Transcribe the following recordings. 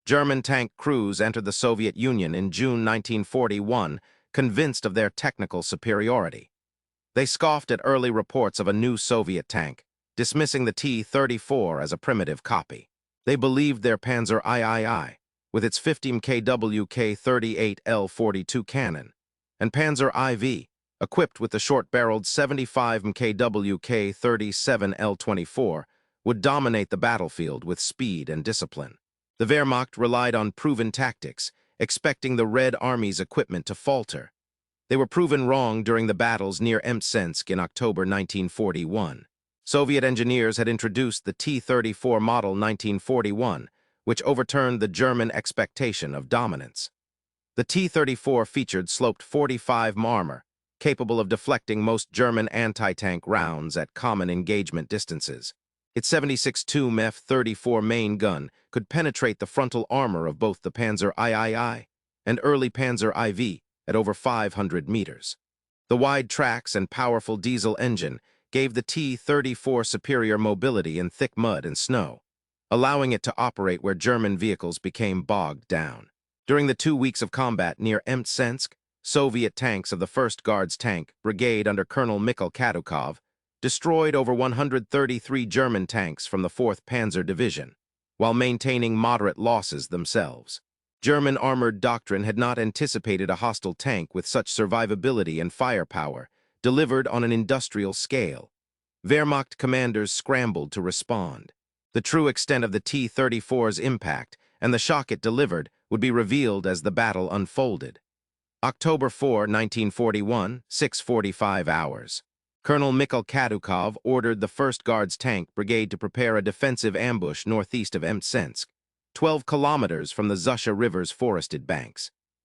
German tank crews entered the Soviet Union in June 1941, convinced of their technical superiority. They scoffed at early reports of a new Soviet tank, dismissing the T-34 as a primitive copy. They believed their Panzer III, with its 50 kW K38 L42 cannon, and Panzer IV, equipped with the short-barreled 75 kW K37 L24, would dominate the battlefield with speed and discipline. The Wehrmacht relied on proven tactics, expecting the Red Army's equipment to falter. They were proven wrong during the battles near Mtsensk in October 1941. Soviet engineers had introduced the T-34 model 1941, which overturned the German expectation of dominance. The T-34 featured sloped 45 armor, capable of deflecting most German anti-tank rounds at common engagement distances. Its 76-2 F-34 main gun could penetrate the frontal armor of both the Panzer III and early Panzer IV at over 500 meters. The wide tracks and powerful diesel engine gave the T-34 superior mobility in thick mud and snow, allowing it to operate where German vehicles became bogged down. During the 2 weeks of combat near Mtsensk, Soviet tanks of the 1st Guards Tank Brigade under Colonel Katukov destroyed over 133 German tanks from the 4th Panzer Division, while maintaining moderate losses themselves. German armored doctrine had not anticipated a hostile tank with such survivability and firepower, delivered on an industrial scale. Wehrmacht commanders scrambled to respond. The true extent of the T-34's impact and the shock it delivered would be revealed as the battle unfolded. October 4, 1941, 6:45 hours. Colonel Katukov ordered the 1st Guards Tank Brigade to prepare a defensive ambush northeast of Mtsensk, 12 kilometers from the Zusha River's forested banks.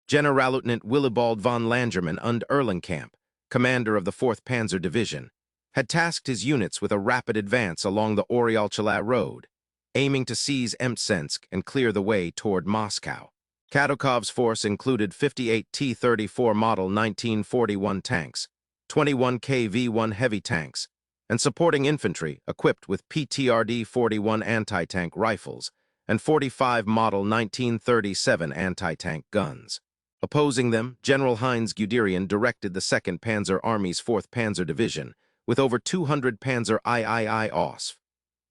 Generalleutnant Willibald von Langermann und Erlenkamp, commander of the 4th Panzer Division, had tasked his units with a rapid advance along the Oryolchala Road, aiming to seize Mtsensk and clear the way toward Moscow. Katukov's force included 58 T-34 Model 1941 tanks, 21 KV-1 heavy tanks, and supporting infantry equipped with PTRD-41 anti-tank rifles and 45 Model 1937 anti-tank guns. Opposing them, General Heinz Guderian directed the 2nd Panzer Army's 4th Panzer Division with over 200 Panzer III OSV,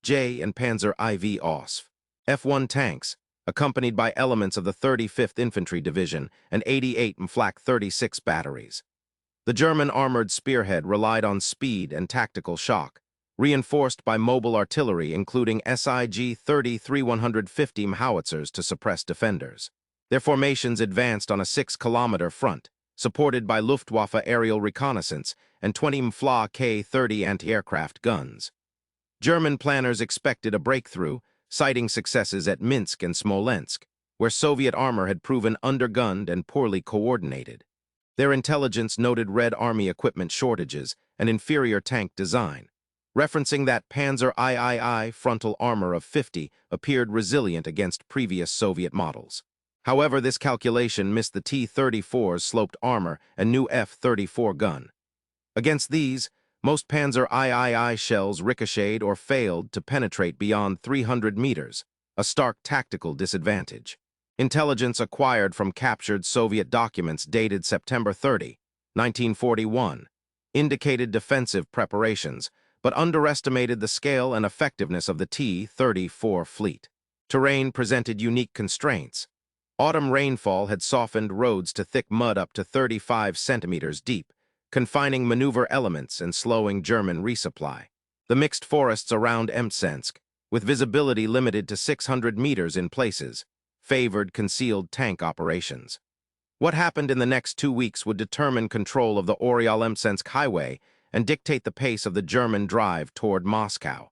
J and Panzer IV OSV, F-1 tanks, accompanied by elements of the 35th Infantry Division and 88 Flak 36 batteries. The German armored spearhead relied on speed and tactical shock, reinforced by mobile artillery including SIG 33-150 howitzers to suppress defenders. Their formations advanced on a 6-kilometer front, supported by Luftwaffe aerial reconnaissance and 20 Mfla K-30 anti-aircraft guns. German planners expected a breakthrough, citing successes at Minsk and Smolensk, where Soviet armor had proven undergunned and poorly coordinated. Their intelligence noted Red Army equipment shortages and inferior tank design, referencing that Panzer III frontal armor of 50 appeared resilient against previous Soviet models. However, this calculation missed the T-34's sloped armor and new F-34 gun. Against these, most Panzer III shells ricocheted or failed to penetrate beyond 300 meters, a stark tactical disadvantage. Intelligence acquired from captured Soviet documents dated September 30, 1941, indicated defensive preparations, but underestimated the scale and effectiveness of the T-34 fleet. Terrain presented unique constraints. Autumn rainfall had softened roads to thick mud up to 35 centimeters deep, confining maneuver elements and slowing German resupply. The mixed forests around Mtsensk, with visibility limited to 600 meters in places, favored concealed tank operations. What happened in the next 2 weeks would determine control of the Oryol-Mtsensk highway and dictate the pace of the German drive toward Moscow.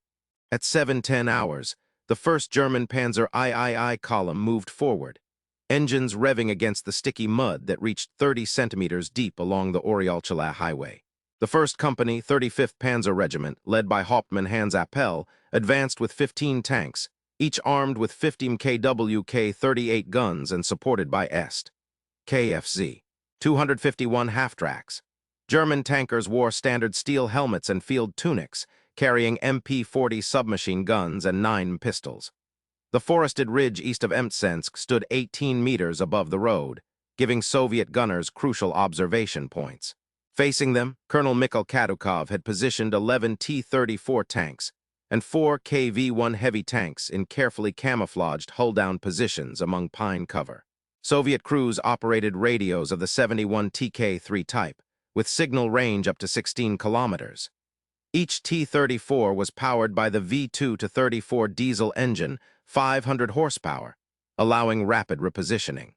At 7:10 hours, the 1st German Panzer III column moved forward, engines revving against the sticky mud that reached 30 centimeters deep along the Oryolchala highway. The 1st Company, 35th Panzer Regiment, led by Hauptmann Hans Appel, advanced with 15 tanks, each armed with 50 kW K-38 guns and supported by Est. KFZ. 251 half-tracks. German tankers wore standard steel helmets and field tunics, carrying MP-40 submachine guns and 9 pistols. The forested ridge east of Mtsensk stood 18 meters above the road, giving Soviet gunners crucial observation points. Facing them, Colonel Katukov had positioned 11 T-34 tanks and 4 KV-1 heavy tanks in carefully camouflaged hull-down positions among pine cover. Soviet crews operated radios of the 71 TK-3 type, with signal range up to 16 kilometers. Each T-34 was powered by the V2-34 diesel engine, 500 horsepower, allowing rapid repositioning.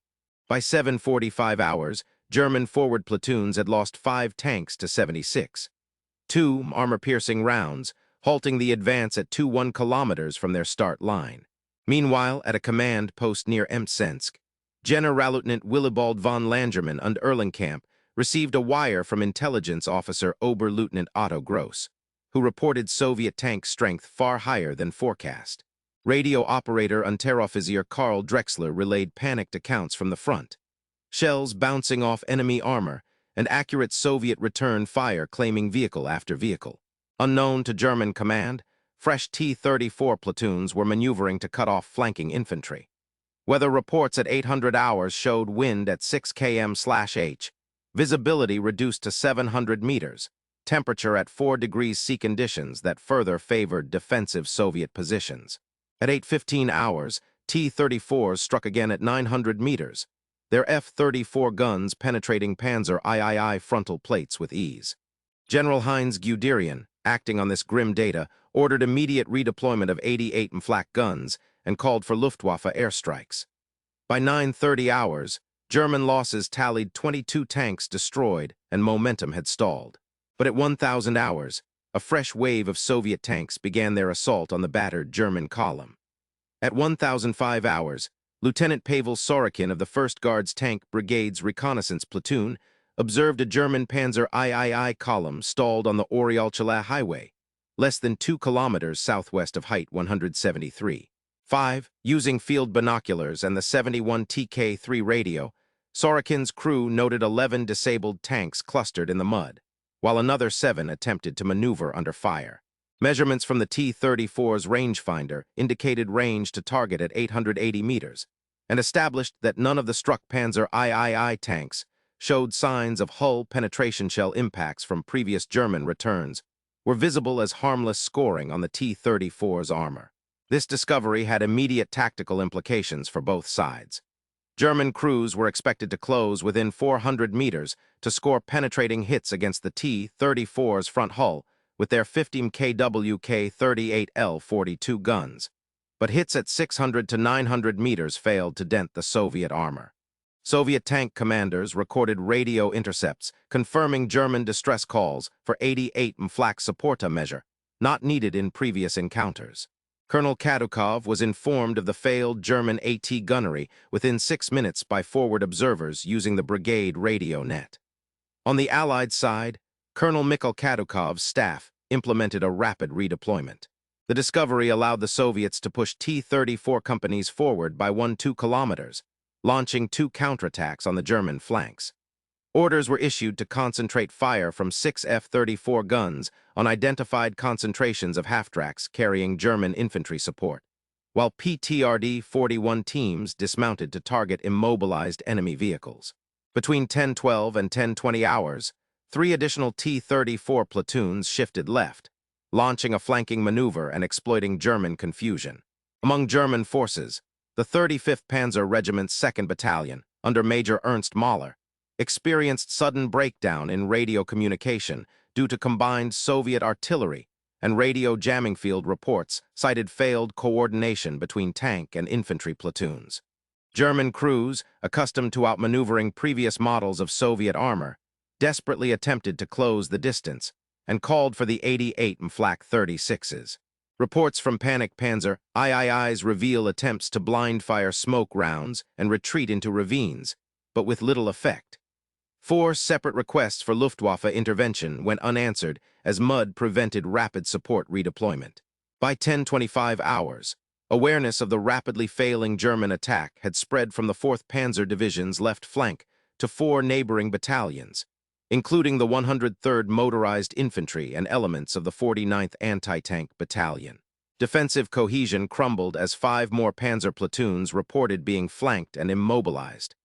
By 7:45 hours, German forward platoons had lost 5 tanks to 76. 2 armor-piercing rounds, halting the advance at 21 kilometers from their start line. Meanwhile, at a command post near Mtsensk, Generalleutnant Willibald von Langermann und Erlenkamp received a wire from intelligence officer Oberleutnant Otto Gross, who reported Soviet tank strength far higher than forecast. Radio operator Unteroffizier Karl Drexler relayed panicked accounts from the front. Shells bouncing off enemy armor, and accurate Soviet return fire claiming vehicle after vehicle. Unknown to German command, fresh T-34 platoons were maneuvering to cut off flanking infantry. Weather reports at 800 hours showed wind at 6 km/h, visibility reduced to 700 meters, temperature at 4 degrees C conditions that further favored defensive Soviet positions. At 8:15 hours, T-34s struck again at 900 meters, their F-34 guns penetrating Panzer III frontal plates with ease. General Heinz Guderian, acting on this grim data, ordered immediate redeployment of 88 Flak guns and called for Luftwaffe airstrikes. By 9:30 hours, German losses tallied 22 tanks destroyed and momentum had stalled. But at 1,000 hours, a fresh wave of Soviet tanks began their assault on the battered German column. At 1,005 hours, Lieutenant Pavel Sorokin of the 1st Guards Tank Brigade's reconnaissance platoon observed a German Panzer III column stalled on the Oryolchala Highway, less than 2 kilometers southwest of Height 173. 5. Using field binoculars and the 71 TK-3 radio, Sorokin's crew noted 11 disabled tanks clustered in the mud, while another 7 attempted to maneuver under fire. Measurements from the T-34's rangefinder indicated range to target at 880 meters, and established that none of the struck Panzer III tanks showed signs of hull penetration shell impacts from previous German returns, were visible as harmless scoring on the T-34's armor. This discovery had immediate tactical implications for both sides. German crews were expected to close within 400 meters to score penetrating hits against the T-34's front hull with their 50 kW K-38L-42 guns, but hits at 600 to 900 meters failed to dent the Soviet armor. Soviet tank commanders recorded radio intercepts confirming German distress calls for 88 Flak supporta measure, not needed in previous encounters. Colonel Katukov was informed of the failed German AT gunnery within 6 minutes by forward observers using the brigade radio net. On the Allied side, Colonel Katukov's staff implemented a rapid redeployment. The discovery allowed the Soviets to push T-34 companies forward by 1-2 kilometers, launching 2 counterattacks on the German flanks. Orders were issued to concentrate fire from 6 F-34 guns on identified concentrations of half-tracks carrying German infantry support, while PTRD-41 teams dismounted to target immobilized enemy vehicles. Between 10:12 and 10:20 hours, 3 additional T-34 platoons shifted left, launching a flanking maneuver and exploiting German confusion. Among German forces, the 35th Panzer Regiment's 2nd Battalion, under Major Ernst Mahler, experienced sudden breakdown in radio communication due to combined Soviet artillery, and radio jamming field reports cited failed coordination between tank and infantry platoons. German crews, accustomed to outmaneuvering previous models of Soviet armor, desperately attempted to close the distance and called for the 88 Flak 36s. Reports from panicked Panzer IIIs reveal attempts to blind fire smoke rounds and retreat into ravines, but with little effect. 4 separate requests for Luftwaffe intervention went unanswered as mud prevented rapid support redeployment. By 10:25 hours, awareness of the rapidly failing German attack had spread from the 4th Panzer Division's left flank to 4 neighboring battalions, including the 103rd Motorized Infantry and elements of the 49th Anti-Tank Battalion. Defensive cohesion crumbled as 5 more Panzer platoons reported being flanked and immobilized.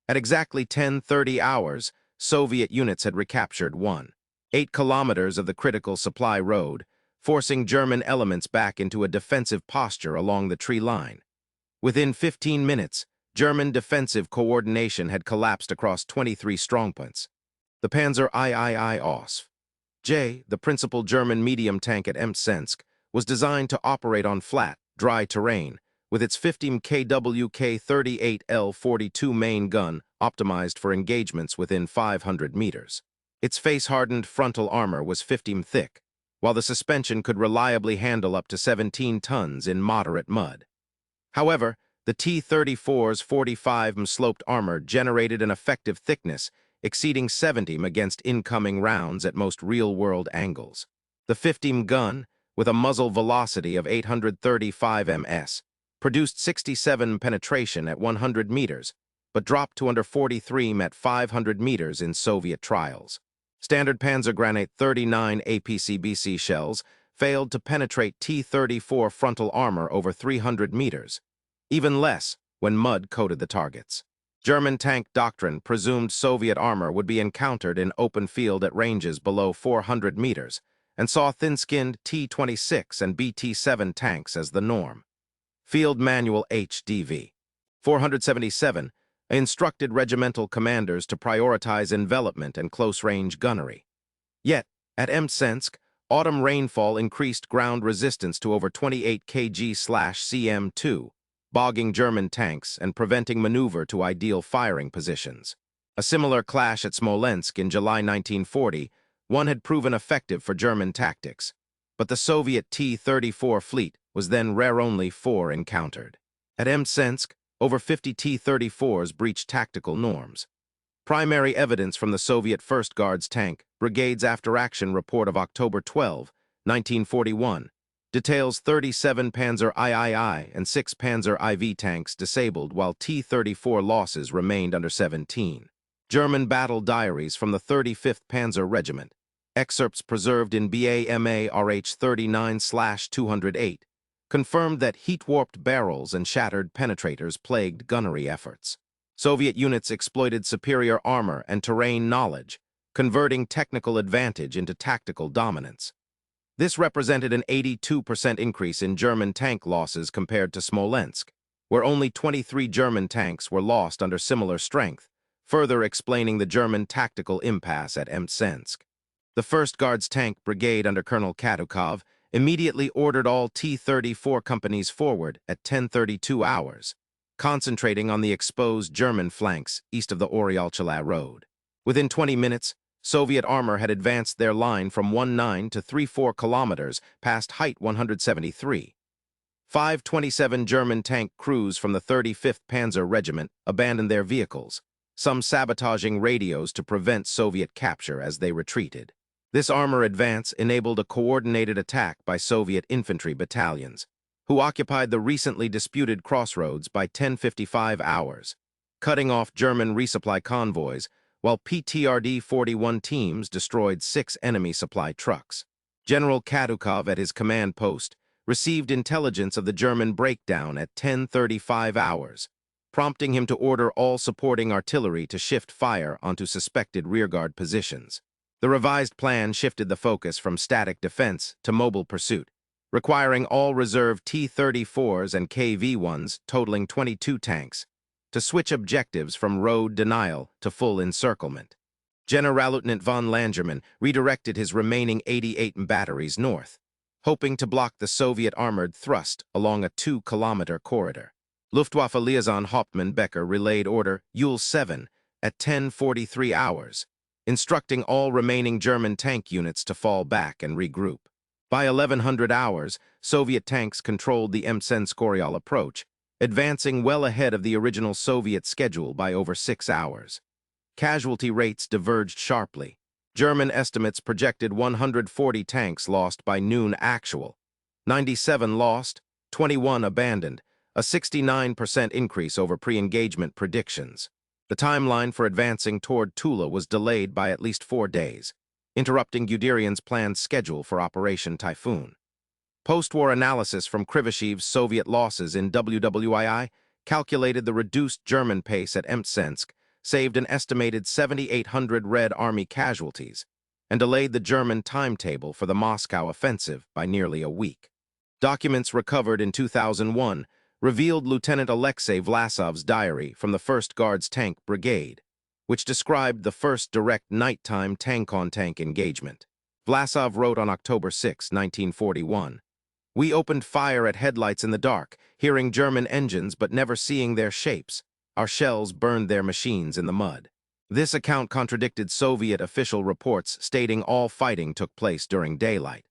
At exactly 10:30 hours, Soviet units had recaptured 1.8 kilometers of the critical supply road, forcing German elements back into a defensive posture along the tree line. Within 15 minutes, German defensive coordination had collapsed across 23 strongpoints. The Panzer III Osv. J, the principal German medium tank at Mtsensk, was designed to operate on flat, dry terrain, with its 50 kW K38L42 main gun optimized for engagements within 500 meters. Its face-hardened frontal armor was 50 thick, while the suspension could reliably handle up to 17 tons in moderate mud. However, the T-34's 45 sloped armor generated an effective thickness exceeding 70 against incoming rounds at most real-world angles. The 50 gun, with a muzzle velocity of 835 ms, produced 67 penetration at 100 meters, but dropped to under 43 at 500 meters in Soviet trials. Standard Panzergranate 39 APCBC shells failed to penetrate T-34 frontal armor over 300 meters, even less when mud coated the targets. German tank doctrine presumed Soviet armor would be encountered in open field at ranges below 400 meters, and saw thin-skinned T-26 and BT-7 tanks as the norm. Field Manual HDV 477 instructed regimental commanders to prioritize envelopment and close-range gunnery. Yet, at Mtsensk, autumn rainfall increased ground resistance to over 28 kg/cm2, bogging German tanks and preventing maneuver to ideal firing positions. A similar clash at Smolensk in July 1940, one had proven effective for German tactics, but the Soviet T-34 fleet was then rare-only 4 encountered. At Mtsensk, over 50 T-34s breached tactical norms. Primary evidence from the Soviet 1st Guards Tank Brigade's after-action report of October 12, 1941, details 37 Panzer III and 6 Panzer IV tanks disabled while T-34 losses remained under 17. German battle diaries from the 35th Panzer Regiment, excerpts preserved in BAMA RH 39/208, confirmed that heat-warped barrels and shattered penetrators plagued gunnery efforts. Soviet units exploited superior armor and terrain knowledge, converting technical advantage into tactical dominance. This represented an 82% increase in German tank losses compared to Smolensk, where only 23 German tanks were lost under similar strength, further explaining the German tactical impasse at Mtsensk. The 1st Guards Tank Brigade under Colonel Katukov immediately ordered all T-34 companies forward at 10:32 hours, concentrating on the exposed German flanks east of the Oryolchala Road. Within 20 minutes, Soviet armor had advanced their line from 19 to 34 kilometers past height 173. 527 German tank crews from the 35th Panzer Regiment abandoned their vehicles, some sabotaging radios to prevent Soviet capture as they retreated. This armor advance enabled a coordinated attack by Soviet infantry battalions, who occupied the recently disputed crossroads by 10:55 hours, cutting off German resupply convoys, while PTRD-41 teams destroyed 6 enemy supply trucks. General Katukov at his command post received intelligence of the German breakdown at 10:35 hours, prompting him to order all supporting artillery to shift fire onto suspected rearguard positions. The revised plan shifted the focus from static defense to mobile pursuit, requiring all reserve T-34s and KV-1s, totaling 22 tanks, to switch objectives from road denial to full encirclement. Generalleutnant von Langermann redirected his remaining 88 batteries north, hoping to block the Soviet armored thrust along a 2-kilometer corridor. Luftwaffe liaison Hauptmann Becker relayed order Ule 7 at 10:43 hours, instructing all remaining German tank units to fall back and regroup. By 1100 hours, Soviet tanks controlled the Mtsensk-Oryol approach, advancing well ahead of the original Soviet schedule by over 6 hours. Casualty rates diverged sharply. German estimates projected 140 tanks lost by noon actual, 97 lost, 21 abandoned, a 69% increase over pre-engagement predictions. The timeline for advancing toward Tula was delayed by at least 4 days, interrupting Guderian's planned schedule for Operation Typhoon. Post-war analysis from Krivashev's Soviet losses in WWII calculated the reduced German pace at Mtsensk, saved an estimated 7,800 Red Army casualties, and delayed the German timetable for the Moscow offensive by nearly a week. Documents recovered in 2001 revealed Lieutenant Alexei Vlasov's diary from the 1st Guards Tank Brigade, which described the first direct nighttime tank-on-tank engagement. Vlasov wrote on October 6, 1941, "We opened fire at headlights in the dark, hearing German engines but never seeing their shapes. Our shells burned their machines in the mud." This account contradicted Soviet official reports stating all fighting took place during daylight.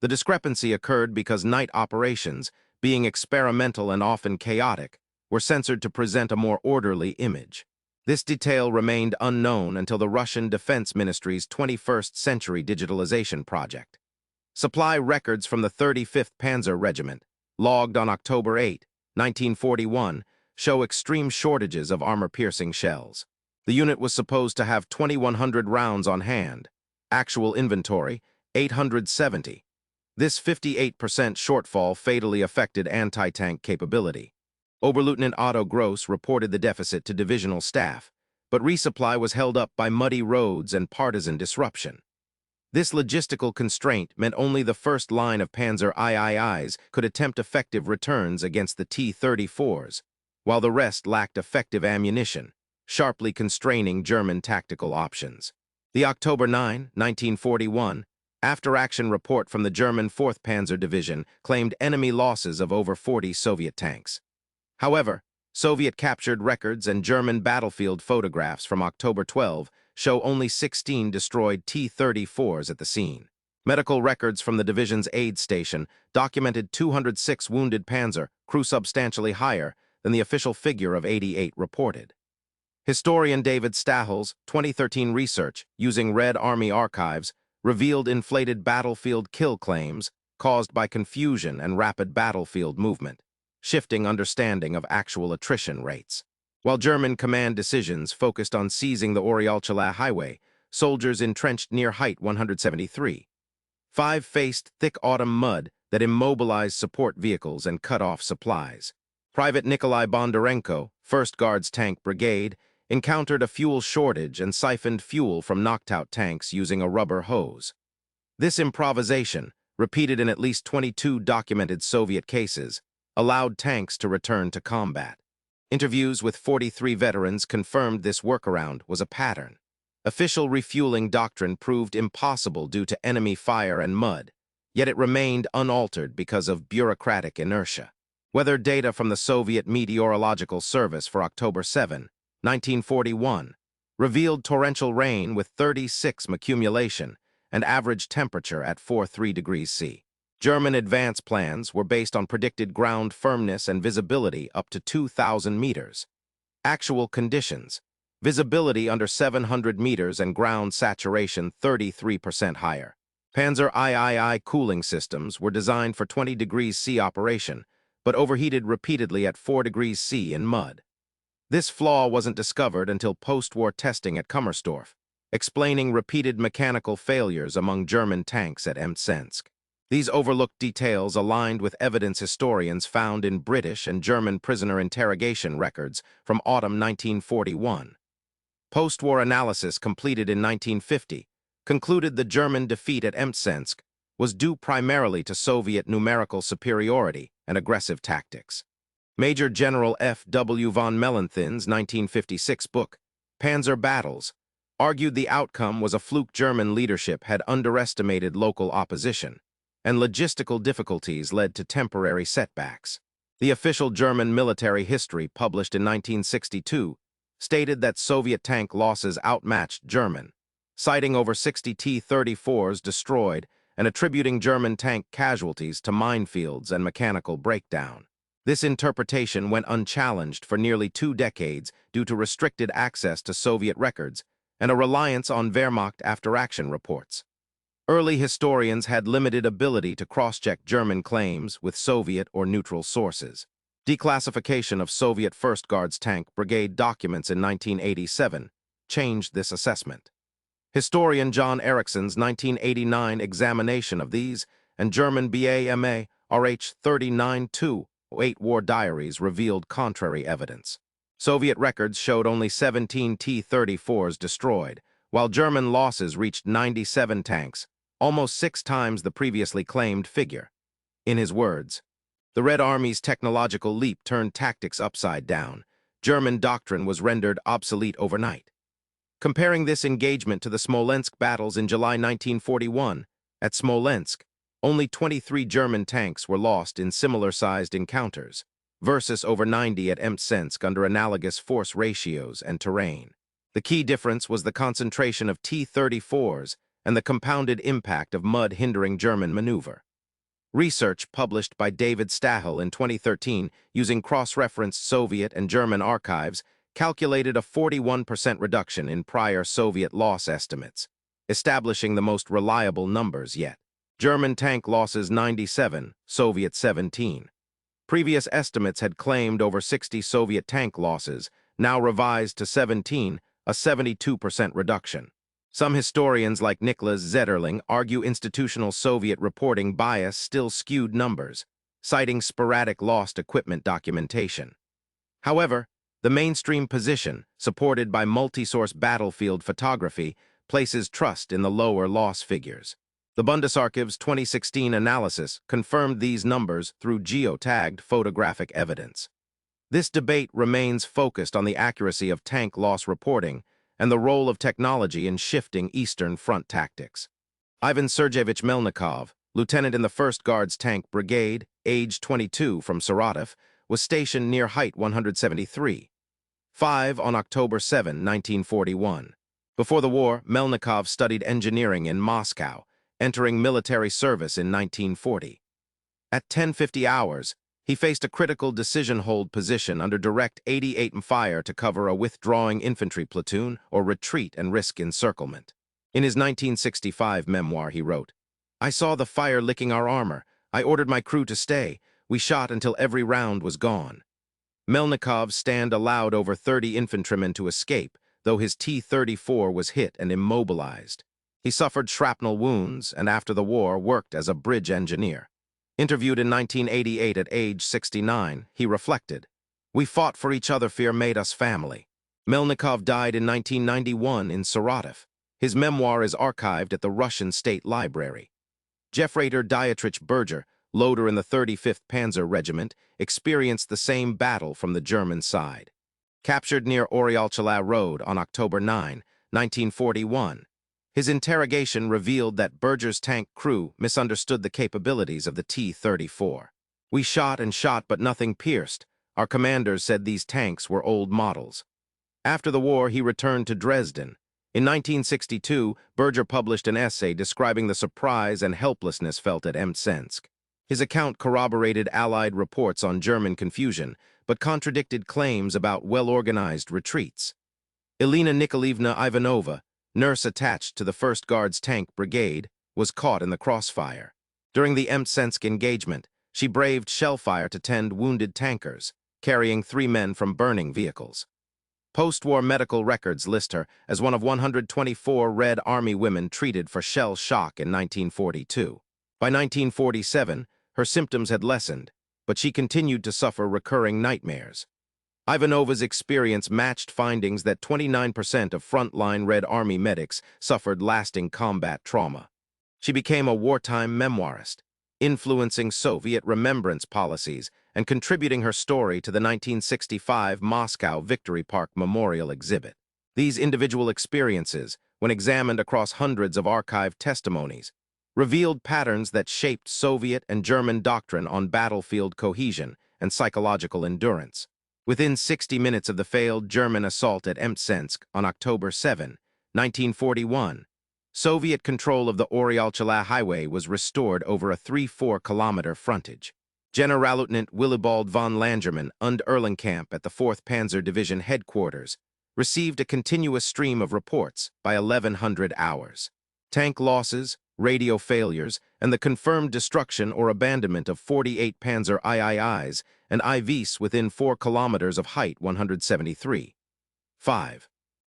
The discrepancy occurred because night operations, being experimental and often chaotic, were censored to present a more orderly image. This detail remained unknown until the Russian Defense Ministry's 21st Century Digitalization Project. Supply records from the 35th Panzer Regiment, logged on October 8, 1941, show extreme shortages of armor-piercing shells. The unit was supposed to have 2,100 rounds on hand. Actual inventory, 870. This 58% shortfall fatally affected anti-tank capability. Oberleutnant Otto Gross reported the deficit to divisional staff, but resupply was held up by muddy roads and partisan disruption. This logistical constraint meant only the first line of Panzer IIIs could attempt effective returns against the T-34s, while the rest lacked effective ammunition, sharply constraining German tactical options. The October 9, 1941, after-action report from the German 4th Panzer Division claimed enemy losses of over 40 Soviet tanks. However, Soviet-captured records and German battlefield photographs from October 12 show only 16 destroyed T-34s at the scene. Medical records from the division's aid station documented 206 wounded Panzer, crew substantially higher than the official figure of 88 reported. Historian David Stahel's 2013 research using Red Army archives revealed inflated battlefield kill claims caused by confusion and rapid battlefield movement, shifting understanding of actual attrition rates. While German command decisions focused on seizing the Oryol-Chala highway, soldiers entrenched near Height 173. 5 faced thick autumn mud that immobilized support vehicles and cut off supplies. Private Nikolai Bondarenko, 1st Guards Tank Brigade, encountered a fuel shortage and siphoned fuel from knocked-out tanks using a rubber hose. This improvisation, repeated in at least 22 documented Soviet cases, allowed tanks to return to combat. Interviews with 43 veterans confirmed this workaround was a pattern. Official refueling doctrine proved impossible due to enemy fire and mud, yet it remained unaltered because of bureaucratic inertia. Weather data from the Soviet Meteorological Service for October 7, 1941, revealed torrential rain with 36 accumulation and average temperature at 43 degrees C. German advance plans were based on predicted ground firmness and visibility up to 2,000 meters. Actual conditions: visibility under 700 meters and ground saturation 33% higher. Panzer III cooling systems were designed for 20 degrees C operation, but overheated repeatedly at 4 degrees C in mud. This flaw wasn't discovered until post-war testing at Kummersdorf, explaining repeated mechanical failures among German tanks at Mtsensk. These overlooked details aligned with evidence historians found in British and German prisoner interrogation records from autumn 1941. Post-war analysis completed in 1950 concluded the German defeat at Mtsensk was due primarily to Soviet numerical superiority and aggressive tactics. Major General F.W. von Mellenthin's 1956 book, Panzer Battles, argued the outcome was a fluke. German leadership had underestimated local opposition, and logistical difficulties led to temporary setbacks. The official German military history, published in 1962, stated that Soviet tank losses outmatched German, citing over 60 T-34s destroyed and attributing German tank casualties to minefields and mechanical breakdown. This interpretation went unchallenged for nearly 2 decades due to restricted access to Soviet records and a reliance on Wehrmacht after-action reports. Early historians had limited ability to cross-check German claims with Soviet or neutral sources. Declassification of Soviet 1st Guards Tank Brigade documents in 1987 changed this assessment. Historian John Ericsson's 1989 examination of these and German BAMA RH-39-2 8 war diaries revealed contrary evidence. Soviet records showed only 17 T-34s destroyed, while German losses reached 97 tanks, almost 6 times the previously claimed figure. In his words, "The Red Army's technological leap turned tactics upside down. German doctrine was rendered obsolete overnight." Comparing this engagement to the Smolensk battles in July 1941, at Smolensk, only 23 German tanks were lost in similar-sized encounters, versus over 90 at Mtsensk under analogous force ratios and terrain. The key difference was the concentration of T-34s and the compounded impact of mud hindering German maneuver. Research published by David Stahel in 2013 using cross-referenced Soviet and German archives calculated a 41% reduction in prior Soviet loss estimates, establishing the most reliable numbers yet. German tank losses 97, Soviet 17. Previous estimates had claimed over 60 Soviet tank losses, now revised to 17, a 72% reduction. Some historians like Nicholas Zetterling argue institutional Soviet reporting bias still skewed numbers, citing sporadic lost equipment documentation. However, the mainstream position, supported by multi-source battlefield photography, places trust in the lower loss figures. The Bundesarchiv's 2016 analysis confirmed these numbers through geotagged photographic evidence. This debate remains focused on the accuracy of tank loss reporting and the role of technology in shifting Eastern Front tactics. Ivan Sergeyevich Melnikov, lieutenant in the 1st Guards Tank Brigade, age 22, from Saratov, was stationed near Height 173. 5 on October 7, 1941. Before the war, Melnikov studied engineering in Moscow, entering military service in 1940. At 10:50 hours, he faced a critical decision-hold position under direct 88 fire to cover a withdrawing infantry platoon or retreat and risk encirclement. In his 1965 memoir, he wrote, "I saw the fire licking our armor. I ordered my crew to stay. We shot until every round was gone." Melnikov stand allowed over 30 infantrymen to escape, though his T-34 was hit and immobilized. He suffered shrapnel wounds and after the war worked as a bridge engineer. Interviewed in 1988 at age 69, he reflected, "We fought for each other, fear made us family." Melnikov died in 1991 in Saratov. His memoir is archived at the Russian State Library. Jefrater Dietrich Berger, loader in the 35th Panzer Regiment, experienced the same battle from the German side. Captured near Oryalchala Road on October 9, 1941, his interrogation revealed that Berger's tank crew misunderstood the capabilities of the T-34. "We shot and shot, but nothing pierced. Our commanders said these tanks were old models." After the war, he returned to Dresden. In 1962, Berger published an essay describing the surprise and helplessness felt at Mtsensk. His account corroborated Allied reports on German confusion, but contradicted claims about well-organized retreats. Elena Nikolaevna Ivanova, nurse attached to the 1st Guards Tank Brigade, was caught in the crossfire. During the Mtsensk engagement, she braved shellfire to tend wounded tankers, carrying 3 men from burning vehicles. Post-war medical records list her as one of 124 Red Army women treated for shell shock in 1942. By 1947, her symptoms had lessened, but she continued to suffer recurring nightmares. Ivanova's experience matched findings that 29% of frontline Red Army medics suffered lasting combat trauma. She became a wartime memoirist, influencing Soviet remembrance policies and contributing her story to the 1965 Moscow Victory Park Memorial exhibit. These individual experiences, when examined across hundreds of archived testimonies, revealed patterns that shaped Soviet and German doctrine on battlefield cohesion and psychological endurance. Within 60 minutes of the failed German assault at Mtsensk on October 7, 1941, Soviet control of the Oryalchala Highway was restored over a 3-4-kilometer frontage. Generalleutnant Willibald von Langermann und Erlenkamp at the 4th Panzer Division headquarters received a continuous stream of reports by 1100 hours. Tank losses, radio failures, and the confirmed destruction or abandonment of 48 Panzer IIIs and IVs within 4 kilometers of Height 173. 5.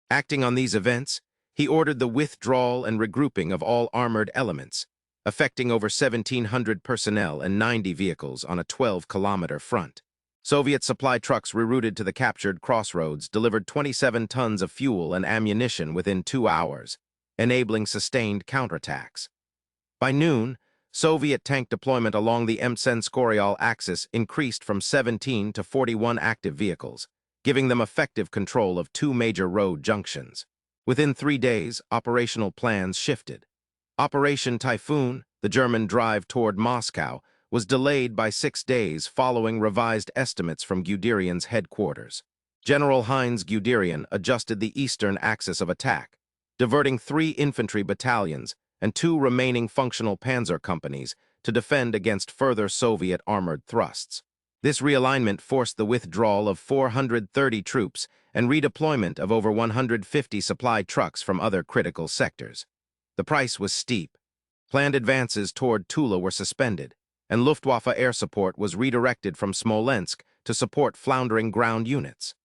Acting on these events, he ordered the withdrawal and regrouping of all armored elements, affecting over 1,700 personnel and 90 vehicles on a 12-kilometer front. Soviet supply trucks rerouted to the captured crossroads delivered 27 tons of fuel and ammunition within 2 hours, enabling sustained counterattacks. By noon, Soviet tank deployment along the Mtsensk axis increased from 17 to 41 active vehicles, giving them effective control of 2 major road junctions. Within 3 days, operational plans shifted. Operation Typhoon, the German drive toward Moscow, was delayed by 6 days following revised estimates from Guderian's headquarters. General Heinz Guderian adjusted the eastern axis of attack, diverting 3 infantry battalions and 2 remaining functional panzer companies to defend against further Soviet armored thrusts. This realignment forced the withdrawal of 430 troops and redeployment of over 150 supply trucks from other critical sectors. The price was steep. Planned advances toward Tula were suspended, and Luftwaffe air support was redirected from Smolensk to support floundering ground units.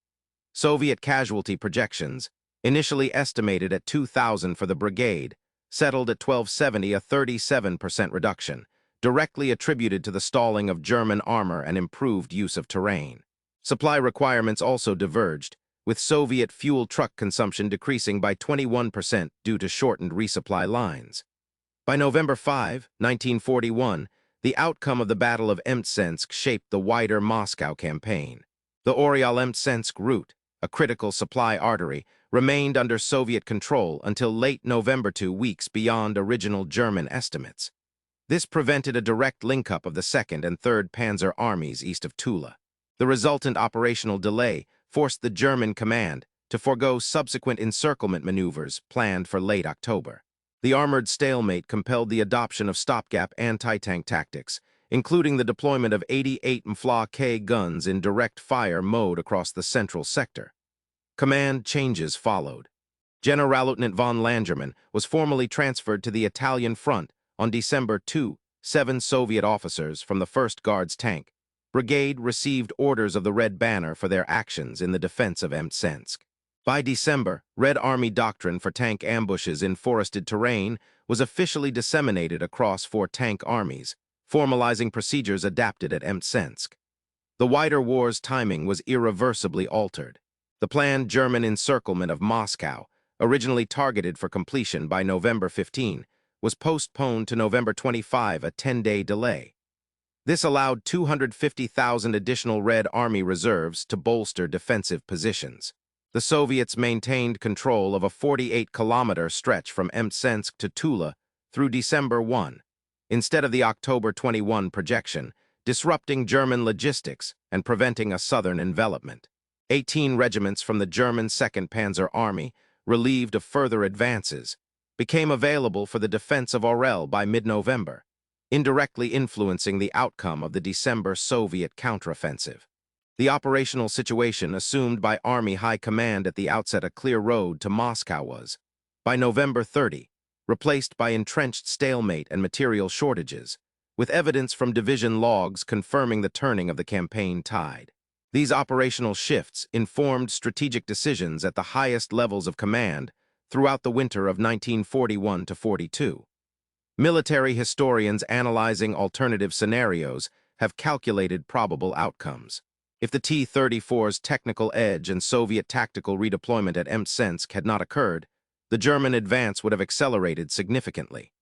Soviet casualty projections, initially estimated at 2,000 for the brigade, settled at 1,270, a 37% reduction, directly attributed to the stalling of German armor and improved use of terrain. Supply requirements also diverged, with Soviet fuel truck consumption decreasing by 21% due to shortened resupply lines. By November 5, 1941, the outcome of the Battle of Mtsensk shaped the wider Moscow campaign. The Oryol-Mtsensk route, a critical supply artery, remained under Soviet control until late November, 2 weeks beyond original German estimates. This prevented a direct link-up of the 2nd and 3rd Panzer armies east of Tula. The resultant operational delay forced the German command to forego subsequent encirclement maneuvers planned for late October. The armored stalemate compelled the adoption of stopgap anti-tank tactics, including the deployment of 88 Mfla-K guns in direct fire mode across the central sector. Command changes followed. Generalleutnant von Langermann was formally transferred to the Italian front on December 2. 7 Soviet officers from the 1st Guards Tank Brigade received orders of the Red Banner for their actions in the defense of Mtsensk. By December, Red Army doctrine for tank ambushes in forested terrain was officially disseminated across 4 tank armies, formalizing procedures adapted at Mtsensk. The wider war's timing was irreversibly altered. The planned German encirclement of Moscow, originally targeted for completion by November 15, was postponed to November 25, a 10-day delay. This allowed 250,000 additional Red Army reserves to bolster defensive positions. The Soviets maintained control of a 48-kilometer stretch from Mtsensk to Tula through December 1, instead of the October 21 projection, disrupting German logistics and preventing a southern envelopment. 18 regiments from the German 2nd Panzer Army, relieved of further advances, became available for the defense of Orel by mid-November, indirectly influencing the outcome of the December Soviet counteroffensive. The operational situation assumed by Army High Command at the outset a clear road to Moscow was, by November 30, replaced by entrenched stalemate and material shortages, with evidence from division logs confirming the turning of the campaign tide. These operational shifts informed strategic decisions at the highest levels of command throughout the winter of 1941-42. Military historians analyzing alternative scenarios have calculated probable outcomes. If the T-34's technical edge and Soviet tactical redeployment at Mtsensk had not occurred, the German advance would have accelerated significantly.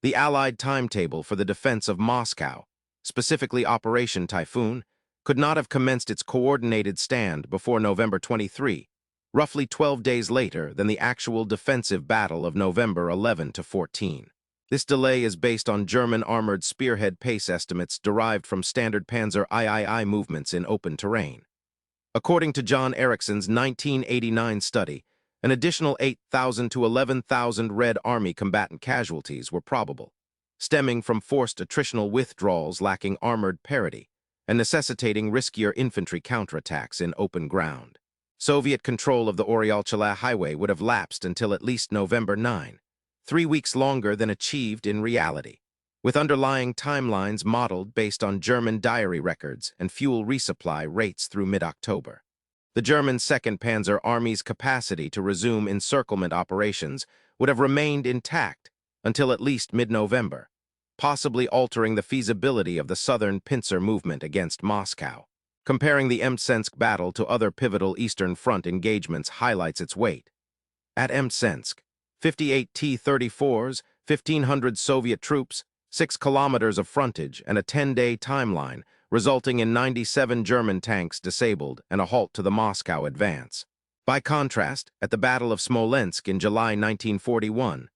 The Allied timetable for the defense of Moscow, specifically Operation Typhoon, could not have commenced its coordinated stand before November 23, roughly 12 days later than the actual defensive battle of November 11-14. This delay is based on German armored spearhead pace estimates derived from standard Panzer III movements in open terrain. According to John Ericsson's 1989 study, an additional 8,000 to 11,000 Red Army combatant casualties were probable, stemming from forced attritional withdrawals lacking armored parity and necessitating riskier infantry counterattacks in open ground. Soviet control of the Oryol-Chala highway would have lapsed until at least November 9, 3 weeks longer than achieved in reality, with underlying timelines modeled based on German diary records and fuel resupply rates through mid-October. The German 2nd Panzer Army's capacity to resume encirclement operations would have remained intact until at least mid-November, possibly altering the feasibility of the southern pincer movement against Moscow. Comparing the Mtsensk battle to other pivotal Eastern Front engagements highlights its weight. At Mtsensk, 58 T-34s, 1,500 Soviet troops, 6 kilometers of frontage, and a 10-day timeline, resulting in 97 German tanks disabled and a halt to the Moscow advance. By contrast, at the Battle of Smolensk in July 1941,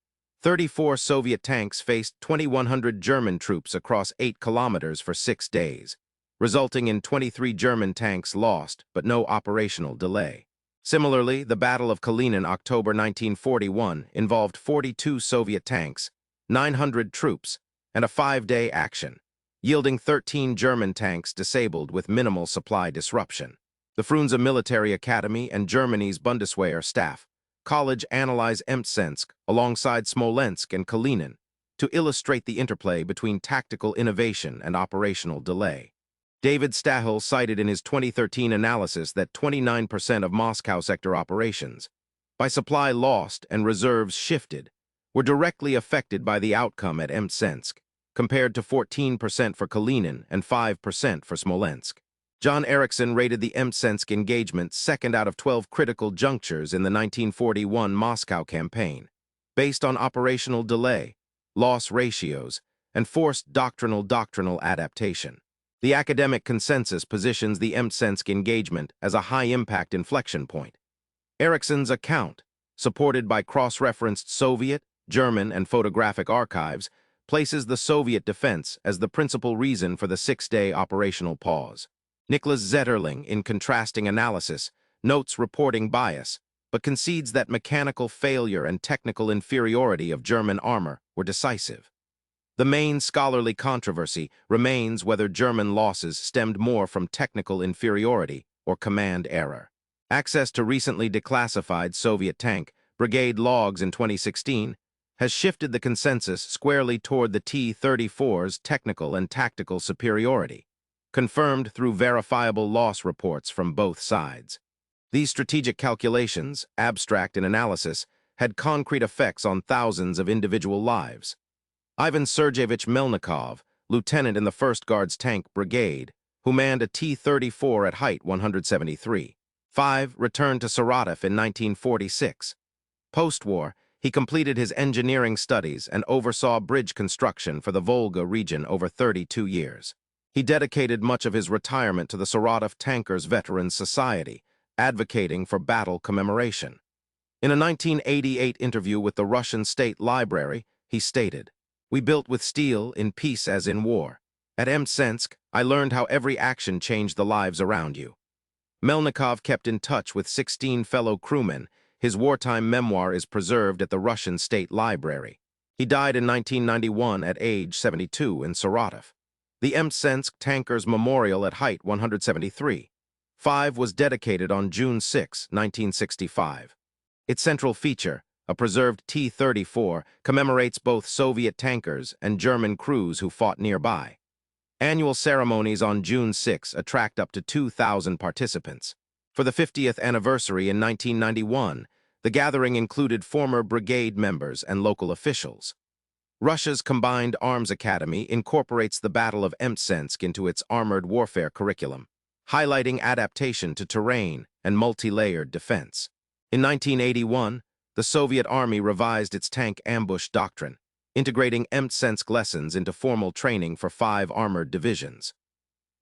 34 Soviet tanks faced 2,100 German troops across 8 kilometers for 6 days, resulting in 23 German tanks lost but no operational delay. Similarly, the Battle of Kalinin, October 1941, involved 42 Soviet tanks, 900 troops, and a 5-day action, yielding 13 German tanks disabled with minimal supply disruption. The Frunze Military Academy and Germany's Bundeswehr staff college analyze Mtsensk alongside Smolensk and Kalinin to illustrate the interplay between tactical innovation and operational delay. David Stahel cited in his 2013 analysis that 29% of Moscow sector operations, by supply lost and reserves shifted, were directly affected by the outcome at Mtsensk, compared to 14% for Kalinin and 5% for Smolensk. John Erickson rated the Mtsensk engagement second out of 12 critical junctures in the 1941 Moscow campaign, based on operational delay, loss ratios, and forced doctrinal adaptation. The academic consensus positions the Mtsensk engagement as a high-impact inflection point. Erickson's account, supported by cross-referenced Soviet, German, and photographic archives, places the Soviet defense as the principal reason for the 6-day operational pause. Nicholas Zetterling, in contrasting analysis, notes reporting bias, but concedes that mechanical failure and technical inferiority of German armor were decisive. The main scholarly controversy remains whether German losses stemmed more from technical inferiority or command error. Access to recently declassified Soviet tank brigade logs in 2016 has shifted the consensus squarely toward the T-34's technical and tactical superiority, confirmed through verifiable loss reports from both sides. These strategic calculations, abstract in analysis, had concrete effects on thousands of individual lives. Ivan Sergeyevich Melnikov, lieutenant in the 1st Guards Tank Brigade, who manned a T-34 at height 173. 5, returned to Saratov in 1946. Post-war, he completed his engineering studies and oversaw bridge construction for the Volga region over 32 years. He dedicated much of his retirement to the Saratov Tankers Veterans Society, advocating for battle commemoration. In a 1988 interview with the Russian State Library, he stated, "We built with steel in peace as in war. At Mtsensk, I learned how every action changed the lives around you." Melnikov kept in touch with 16 fellow crewmen. His wartime memoir is preserved at the Russian State Library. He died in 1991 at age 72 in Saratov. The Mtsensk Tankers Memorial at height 173. 5 was dedicated on June 6, 1965. Its central feature, a preserved T-34, commemorates both Soviet tankers and German crews who fought nearby. Annual ceremonies on June 6 attract up to 2,000 participants. For the 50th anniversary in 1991, the gathering included former brigade members and local officials. Russia's Combined Arms Academy incorporates the Battle of Mtsensk into its armored warfare curriculum, highlighting adaptation to terrain and multi-layered defense. In 1981, the Soviet Army revised its tank ambush doctrine, integrating Mtsensk lessons into formal training for 5 armored divisions.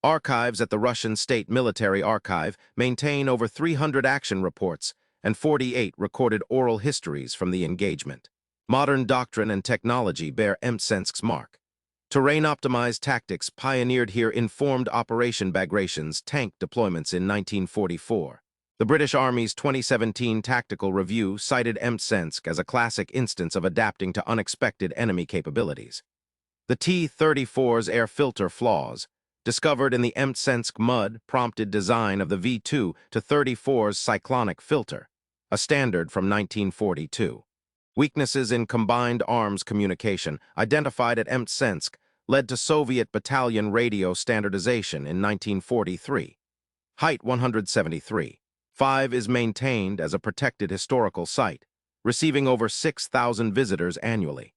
Archives at the Russian State Military Archive maintain over 300 action reports and 48 recorded oral histories from the engagement. Modern doctrine and technology bear Mtsensk's mark. Terrain-optimized tactics pioneered here informed Operation Bagration's tank deployments in 1944. The British Army's 2017 Tactical Review cited Mtsensk as a classic instance of adapting to unexpected enemy capabilities. The T-34's air filter flaws, discovered in the Mtsensk mud, prompted design of the V2 to 34's cyclonic filter, a standard from 1942. Weaknesses in combined arms communication identified at Mtsensk led to Soviet battalion radio standardization in 1943. Height 173. 5 is maintained as a protected historical site, receiving over 6,000 visitors annually.